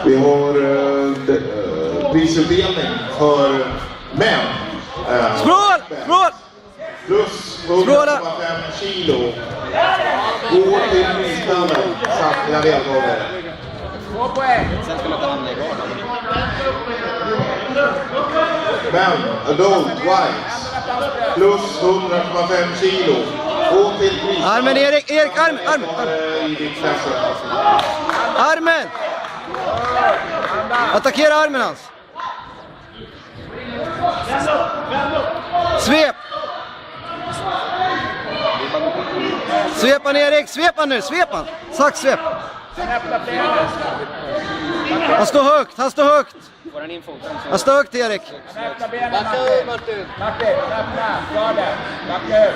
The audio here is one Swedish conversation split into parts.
Vi har prisutdelning för män. Skrål! Skrål! Plus 100,5 kilo. Går till prisdamen samtliga deltagare. 2 poäng. Sen ska man ta hamna i garden. Men adult whites plus 100,5 kilo. Gå till prisdamen. Armen Erik, armen. I viktklassen. Armen! Attackera armen hans. Svep! Svep han Erik, svep han nu, svep han. Saxsvep. Han står högt. Får han in foten? Han står högt Erik. Backa ur Martin. Martin, öppna. Garden. Backa ur.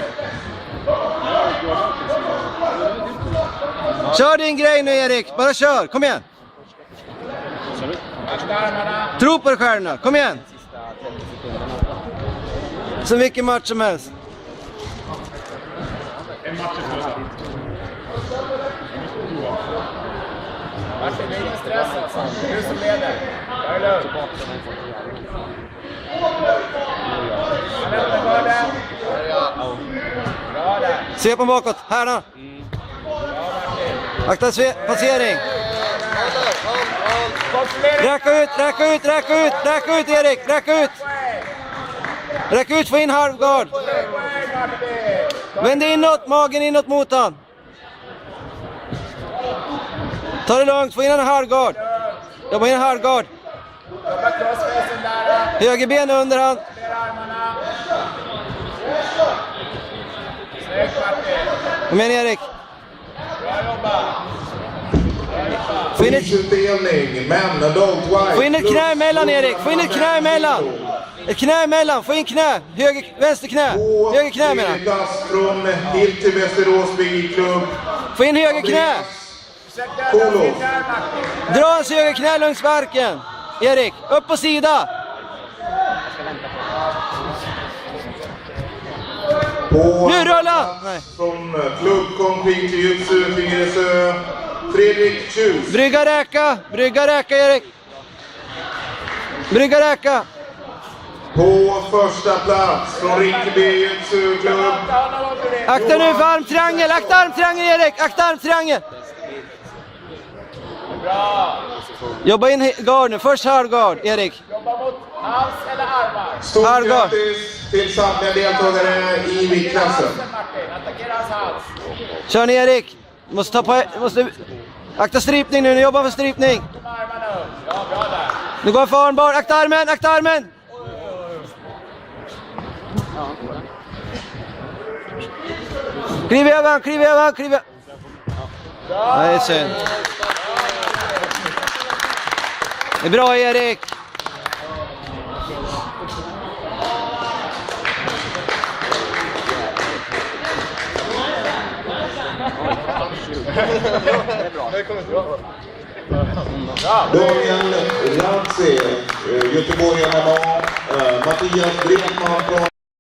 Kör din grej nu Erik, bara kör, kom igen. Tro på dig själv nu, kom igen. Som vilken match som helst. Martin, det är ingen stress alltså. Det är du som leder. Jag är lugn. Han öppnar garden. Bra där. Svepen bakåt, härna. Akta passering. Räcka ut Erik, räcka ut, få in halvgard. Vänd inåt, magen inåt mot han. Ta det lugnt, få in en halvgard. Jobba in en halvgard. Jobba crossfacen där. Höger ben under han. Armarna. Snyggt Martin. Kom igen Erik. Bra jobbat. Prisutdelning, men adult white. Få in ett knä emellan Erik, få in ett knä emellan. Ett knä emellan, få in knä. Vänster knä, höger knä menar. Klass från Hilti Västerås Bigklubb. Få in höger knä. Kolo. Dra hans höger knä längs sparken. Erik, upp på sida. Nu rulla! Nej. Från Klubb Concrete Jiu-Jitsu Fingeresö, Fredrik Tjus. Brygga räka Erik. Brygga räka. På första plats från Rinkeby Jiu-Jitsu-klubb. Akta nu för armtriangel, akta armtriangel Erik, akta armtriangel. Bra. Jobba in gard nu, först halvgard Erik. Jobba mot hals eller armar. Stort Halvgard. grattis till samtliga deltagare i viktklassen. Martin, attackera hans hals. Kör ni Erik. Måste akta strypning nu jobbar för strypning. Med armarna upp. Ja, bra där. Nu går för armbar, akta armen. Kliv över. Nej, det är synd. Det är bra Erik. Daniel Radze, Göteborg MMA, Mattias Bredman från